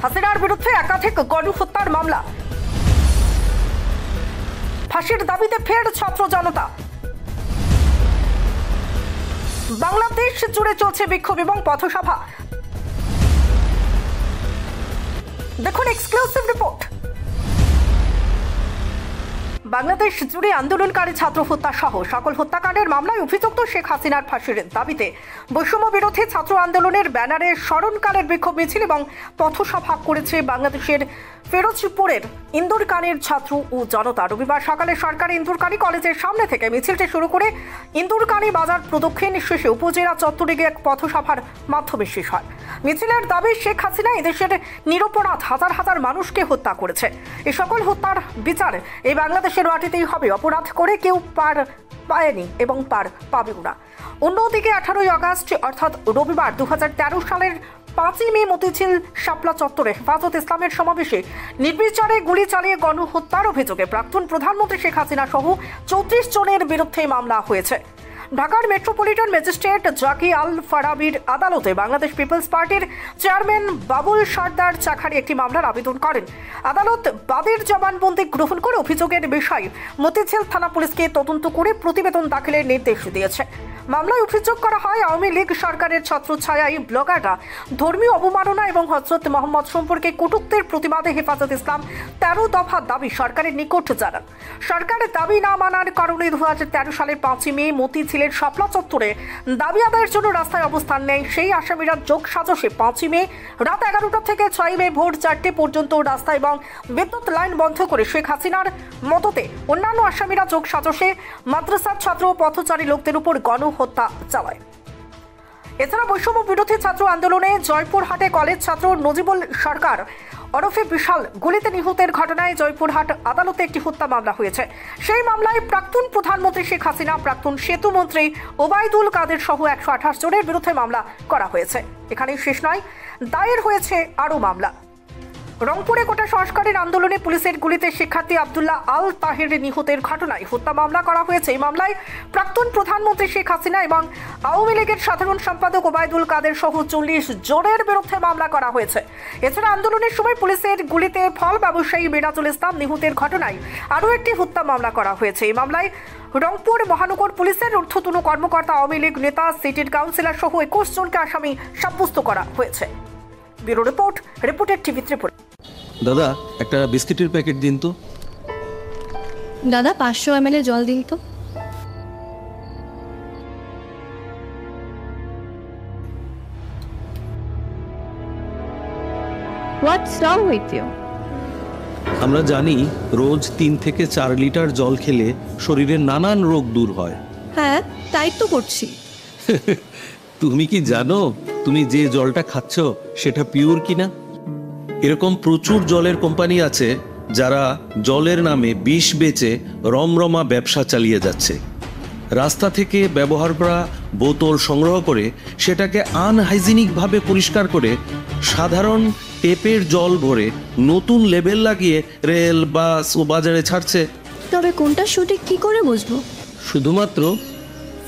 হাসিনার বিরুদ্ধে একাধিক গণহত্যার মামলা, ফাঁসির দাবিতে ফের ছাত্র জনতা। বাংলাদেশ জুড়ে চলছে বিক্ষোভ এবং পথসভা। দেখুন এক্সক্লুসিভ রিপোর্ট। বাংলাদেশ জুড়ে আন্দোলনকারী ছাত্র হত্যা সহ সকল হত্যাকাণ্ডের মামলায় অভিযুক্ত শেখ হাসিনার ফাঁসির দাবিতে বৈষম্য বিরোধী ছাত্র আন্দোলনের ব্যানারে স্মরণকালের বিক্ষোভ মিছিল এবং পথসভা করেছে বাংলাদেশের ফিরোজপুরের ইন্দুরকানীর ছাত্র ও জনতা। রবিবার সকালে সরকারি ইন্দুরকানী কলেজের সামনে থেকে মিছিলটি শুরু করে ইন্দুরকানী বাজার প্রদক্ষিণ শেষে উপজেলা চত্বরে গিয়ে এক পথসভার মাধ্যমে শেষ হয়। মিছিলের দাবি, শেখ হাসিনা এদেশের নিরপরাধ হাজার হাজার মানুষকে হত্যা করেছে। এ সকল হত্যার বিচার এই বাংলাদেশের মাটিতেই হবে। অপরাধ করে কেউ পার পায়নি এবং পার পাবেও না। অন্যদিকে 18ই আগস্ট অর্থাৎ রবিবার 2013 সালের 5ই মে মতিঝিল শাপলা চত্বরে হেফাজত ইসলামের সমাবেশে নির্বিচারে গুলি চালিয়ে গণহত্যার অভিযোগে প্রাক্তন প্রধানমন্ত্রী শেখ হাসিনা সহ 34 জনের বিরুদ্ধে মামলা হয়েছে। ঢাকার মেট্রোপলিটন ম্যাজিস্ট্রেট জাকি আল ফারাবির আদালতে বাংলাদেশ পিপলস পার্টির চেয়ারম্যান বাবুল সর্দার চাখারি একটি মামলার আবেদন করেন। আদালত বাদীর জবানবন্দি গ্রহণ করে অভিযোগের বিষয়ে মতিঝিল থানা পুলিশকে তদন্ত করে প্রতিবেদন দাখিলের নির্দেশ দিয়েছে। মামলায় অভিযোগ করা হয়, আওয়ামী লীগ সরকারের ছত্রছায়ায় ব্লগাররা ধর্মীয় অবমাননা এবং হযরত মুহাম্মদ সম্পর্কে কটূক্তির প্রতিবাদে হেফাজত ইসলাম 13 দফা দাবি সরকারের নিকট জানান। সরকারের দাবি না মানার কারণে 2013 সালের 5ই মে মতিঝিলের শাপলা চত্বরে দাবি আদায়ের জন্য রাস্তায় অবস্থান নেয় সেই আসামিরা যোগ সাজসে 5ই মে রাত 11টা থেকে 6ই মে ভোর 4টে পর্যন্ত রাস্তা এবং বিদ্যুৎ লাইন বন্ধ করে শেখ হাসিনার মদতে অন্যান্য আসামিরা যোগ সাজসে মাদ্রাসার ছাত্র ও পথচারী লোকদের উপর গণহত্যা চালায়। এছাড়া বৈষম্য বিরোধী ছাত্র আন্দোলনে জয়পুরহাটে কলেজ ছাত্র নজিবুল সরকার ওরফে বিশাল গুলিতে নিহতের ঘটনায় জয়পুরহাট আদালতে একটি হত্যা মামলা হয়েছে। সেই মামলায় প্রাক্তন প্রধানমন্ত্রী শেখ হাসিনা, প্রাক্তন সেতু মন্ত্রী ওবায়দুল কাদের সহ 128 জনের বিরুদ্ধে মামলা করা হয়েছে। এখানেই শেষ নয়, দায়ের হয়েছে আরও মামলা। রংপুরে কোটা সংস্কারের আন্দোলনে পুলিশের গুলিতে শিক্ষার্থী আব্দুল্লাহ আল তাহির নিহতের ঘটনায় হত্যা মামলা করা হয়েছে। এই মামলায় প্রাক্তন প্রধানমন্ত্রী শেখ হাসিনা এবং আওয়ামী লীগের সাধারণ সম্পাদক ওবায়দুল কাদের সহ 40 জনের বিরুদ্ধে মামলা করা হয়েছে। এছাড়া আন্দোলনের সময় পুলিশের গুলিতে ফল ব্যবসায়ী মিরাজুল ইসলাম নিহতের ঘটনায় আরও একটি হত্যা মামলা করা হয়েছে। এই মামলায় রংপুর মহানগর পুলিশের ঊর্ধ্বতন কর্মকর্তা, আওয়ামী লীগ নেতা, সিটির কাউন্সিলর সহ 21 জনকে আসামি সাব্যস্ত করা হয়েছে। Bureau report, reporter TV Tripura. দাদা, একটা বিস্কিটের প্যাকেট দিন তো। দাদা 500 ml জল দিন তো। What's wrong with you? আমরা জানি রোজ 3 থেকে 4 লিটার জল খেলে শরীরের নানান রোগ দূর হয়। হ্যাঁ, তাই তো করছি। তুমি কি জানো তুমি যে জলটা খাচ্ছ সেটা পিওর কিনা? এরকম প্রচুর জলের কোম্পানি আছে যারা জলের নামে বিষ বেচে রমরমা ব্যবসা চালিয়ে যাচ্ছে। রাস্তা থেকে ব্যবহার করা বোতল সংগ্রহ করে সেটাকে আনহাইজিনিকভাবে পরিষ্কার করে সাধারণ টেপের জল ভরে নতুন লেবেল লাগিয়ে রেল, বাস ও বাজারে ছাড়ছে। তবে কোনটা সঠিক কি করে বুঝবো? শুধুমাত্র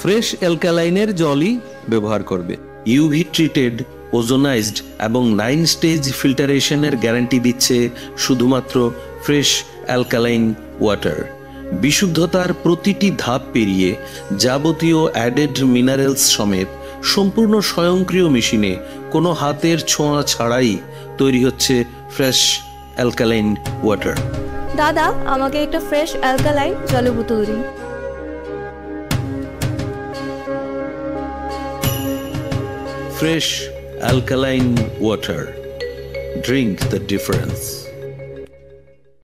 ফ্রেশ অ্যালকালাইনের জলই ব্যবহার করবে। ইউভি ট্রিটেড, ওজোনাইজড এবং 9 স্টেজ ফিল্টারেশনের গ্যারান্টি দিচ্ছে শুধুমাত্র ফ্রেশ অ্যালকালাইন ওয়াটার। বিশুদ্ধতার প্রতিটি ধাপ পেরিয়ে যাবতীয় অ্যাডেড মিনারেলস সমেত সম্পূর্ণ স্বয়ংক্রিয় মেশিনে কোনো হাতের ছোঁয়া ছাড়াই তৈরি হচ্ছে ফ্রেশ অ্যালকালাইন ওয়াটার। দাদা, আমাকে একটা ফ্রেশ অ্যালকালাইন জলের বোতল দিন। Fresh alkaline water. Drink the difference.